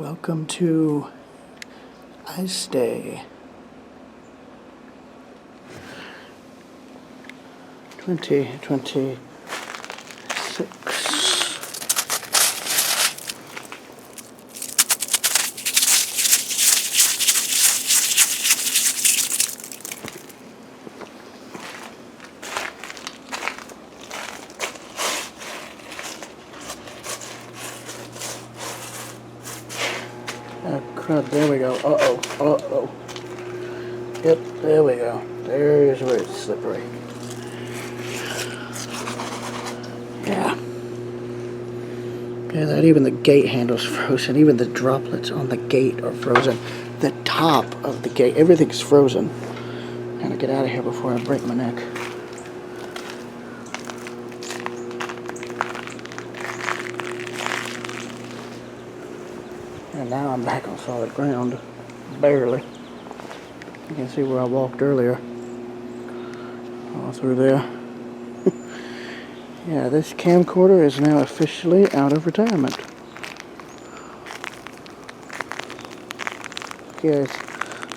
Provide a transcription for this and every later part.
Welcome to Ice Day 2026. Oh crap, there we go. Uh-oh. Yep, there we go. There's where it's slippery. Yeah. Yeah, that even the gate handle's frozen. Even the droplets on the gate are frozen. The top of the gate, everything's frozen. I'm gonna get out of here before I break my neck. And now I'm back on solid ground. Barely. You can see where I walked earlier. All through there. Yeah, this camcorder is now officially out of retirement. Yes,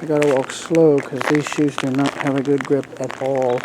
I gotta walk slow because these shoes do not have a good grip at all.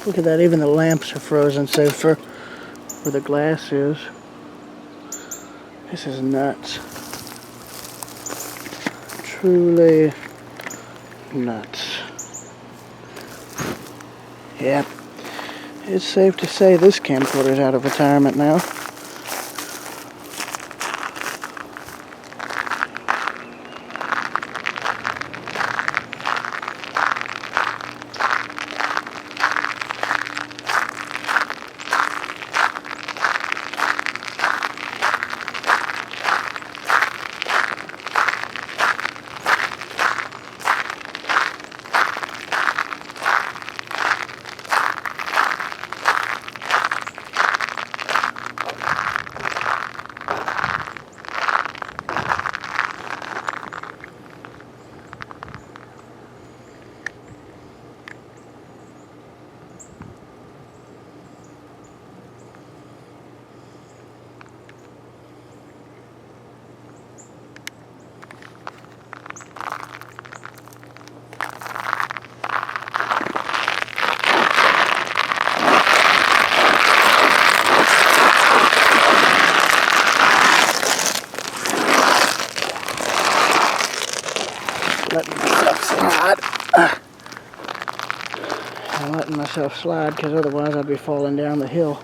Look at that, even the lamps are frozen, so for where the glass is. This is nuts. Truly nuts. Yep. It's safe to say this camcorder is out of retirement now. slide. I'm letting myself slide because otherwise I'd be falling down the hill.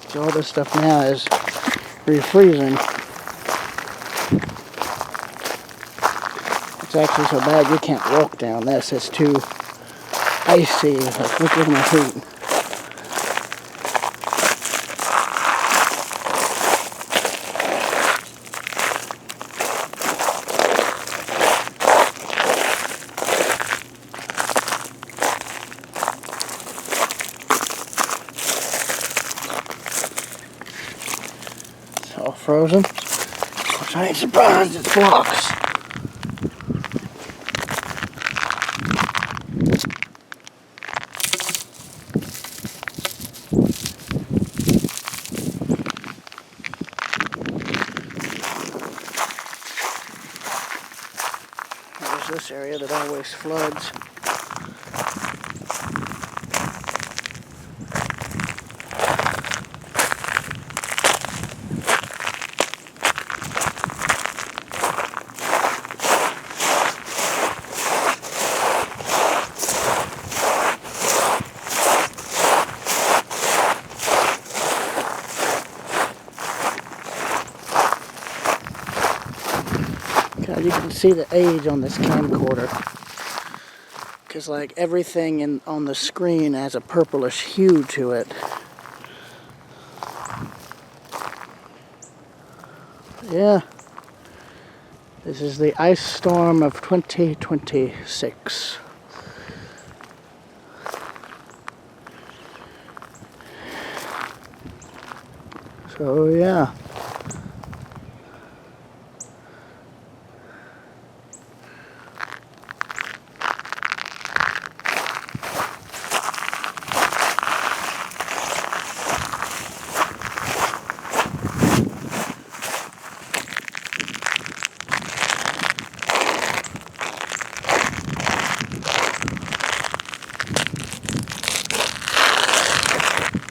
So all this stuff now is refreezing. It's actually so bad you can't walk down this. It's too icy. Like, look at my feet. It's all frozen. Of course, I ain't surprised it's blocks. There's this area that always floods. God, you can see the age on this camcorder. Because like everything on the screen has a purplish hue to it. Yeah. This is the ice storm of 2026. So yeah.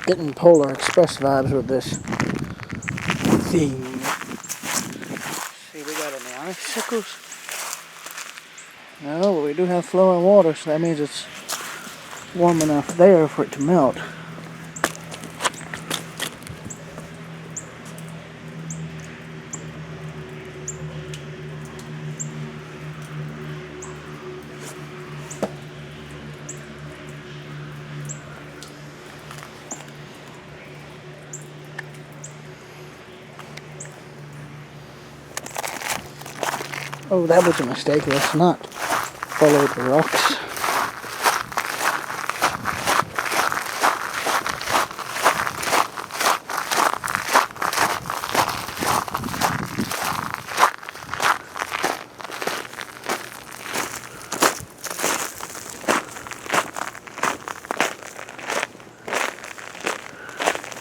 Getting Polar Express vibes with this thing. See, we got any icicles? No, but we do have flowing water, so that means it's warm enough there for it to melt. Oh, that was a mistake. Let's not follow the rocks.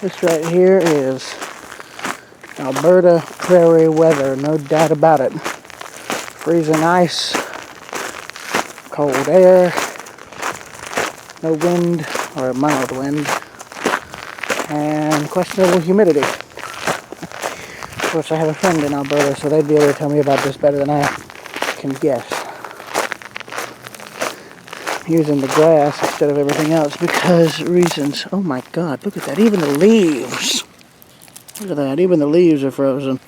This right here is Alberta prairie weather, no doubt about it. Freezing ice, cold air, no wind, or a mild wind, and questionable humidity. Of course, I have a friend in Alberta, so they'd be able to tell me about this better than I can guess. Using the grass instead of everything else because reasons. Oh my God, look at that, even the leaves. Look at that, even the leaves are frozen.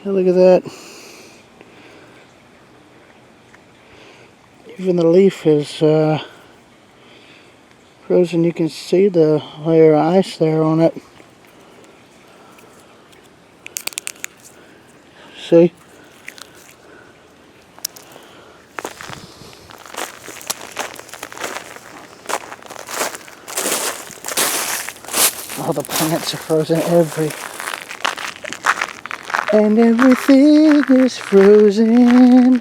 Look at that. Even the leaf is frozen. You can see the layer of ice there on it. See? All the plants are frozen. And everything is frozen.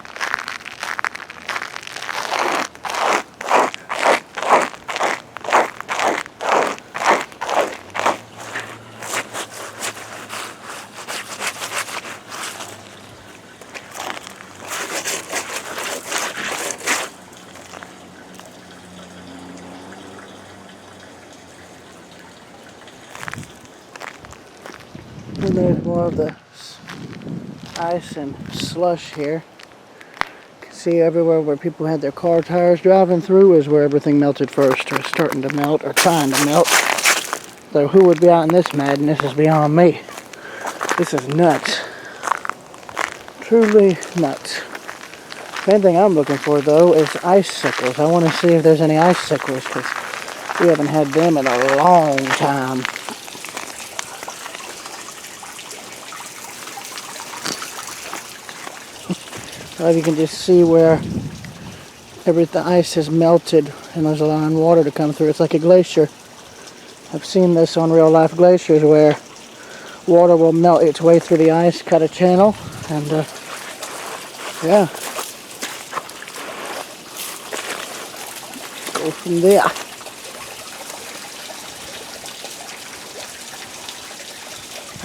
And there's more of the ice and slush here. You can see everywhere where people had their car tires driving through is where everything melted first, or starting to melt, or trying to melt. So who would be out in this madness is beyond me. This is nuts. Truly nuts. Main thing I'm looking for though is icicles. I want to see if there's any icicles because we haven't had them in a long time. You can just see where the ice has melted and there's allowing water to come through. It's like a glacier. I've seen this on real life glaciers where water will melt its way through the ice, cut a channel, and yeah. Go from there.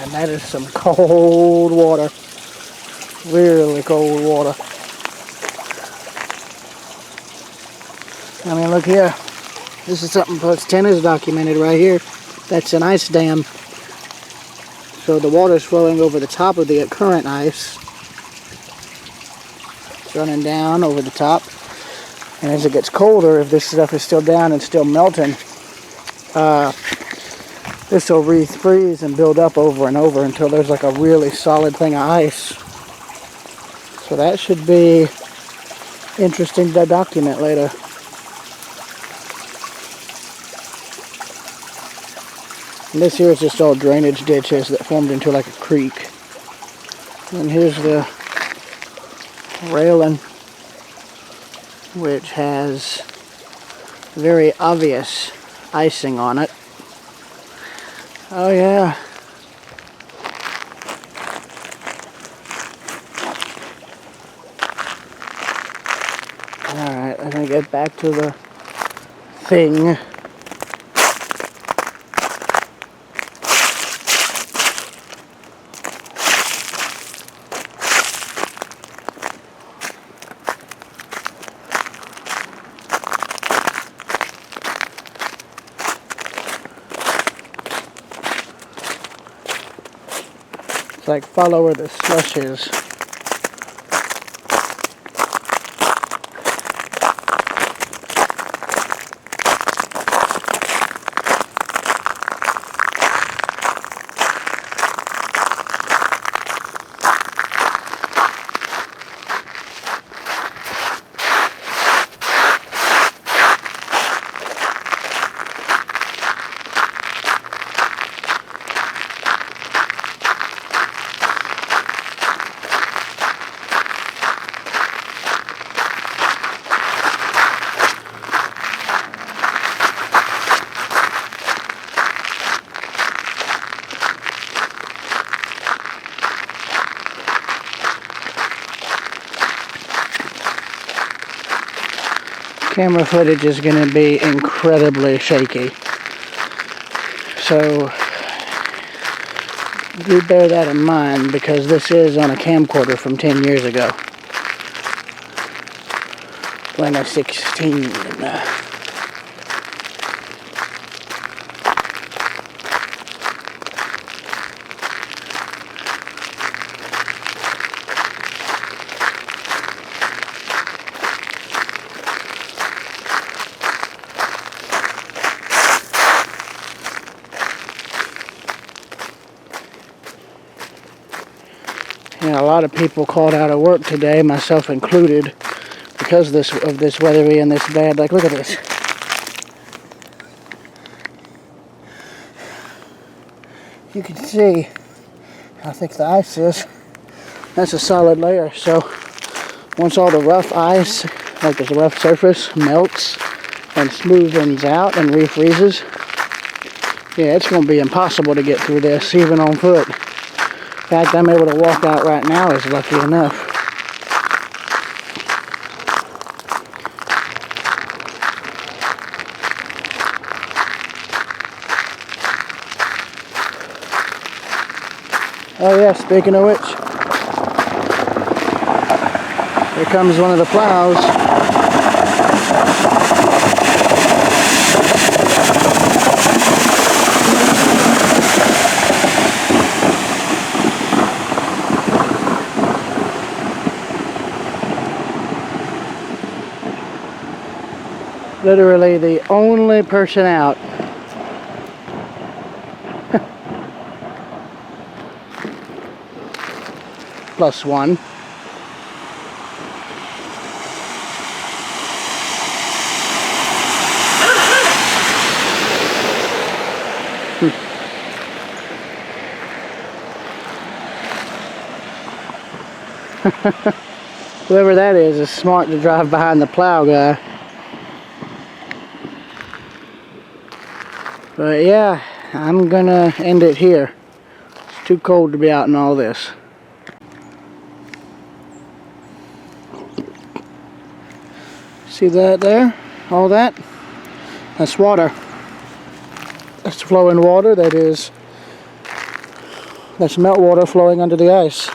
And that is some cold water. Really cold water. I mean, look here. This is something Plus 10 is documented right here. That's an ice dam. So the water is flowing over the top of the current ice. It's running down over the top. And as it gets colder, if this stuff is still down and still melting, this will refreeze and build up over and over until there's like a really solid thing of ice. So that should be interesting to document later. And this here is just all drainage ditches that formed into like a creek. And here's the railing, which has very obvious icing on it. Oh yeah. Alright, I'm gonna get back to the thing. It's like follow where the slush is. Camera footage is going to be incredibly shaky, so do bear that in mind because this is on a camcorder from 10 years ago when I was 16. A lot of people called out of work today, myself included, because of this weather being this bad. Like, look at this. You can see how thick the ice is. That's a solid layer. So once all the rough ice, like this rough surface, melts and smoothens out and refreezes, yeah, it's going to be impossible to get through this, even on foot. In fact, I'm able to walk out right now is lucky enough. Oh yeah, speaking of which, here comes one of the plows. Literally the only person out. Plus one. Whoever that is smart to drive behind the plow guy. But yeah, I'm gonna end it here. It's too cold to be out in all this. See that there? All that? That's water. That's flowing water. That's meltwater flowing under the ice.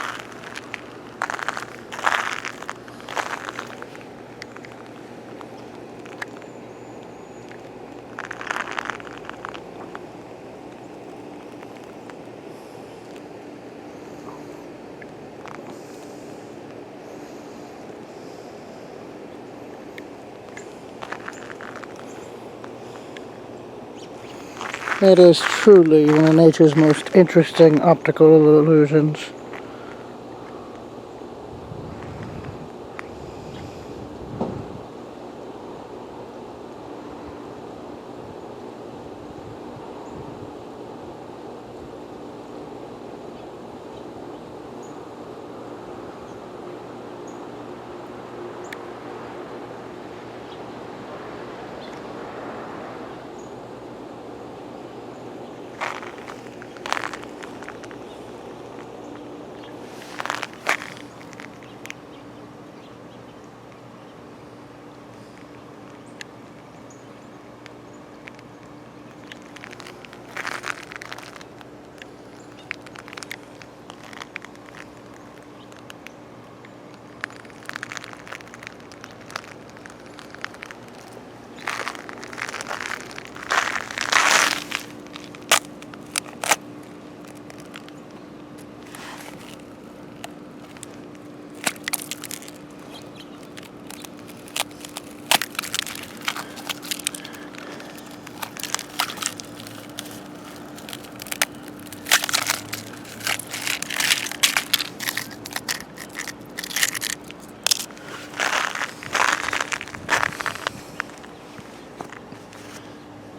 It is truly one of nature's most interesting optical illusions.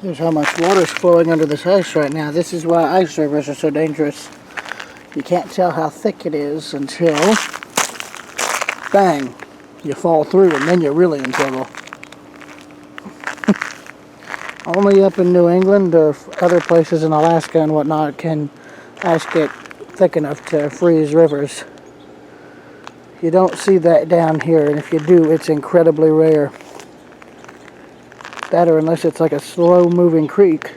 Here's how much water is flowing under this ice right now. This is why ice rivers are so dangerous. You can't tell how thick it is until, bang, you fall through, and then you're really in trouble. Only up in New England or other places in Alaska and whatnot can ice get thick enough to freeze rivers. You don't see that down here, and if you do, it's incredibly rare. That or unless it's like a slow-moving creek.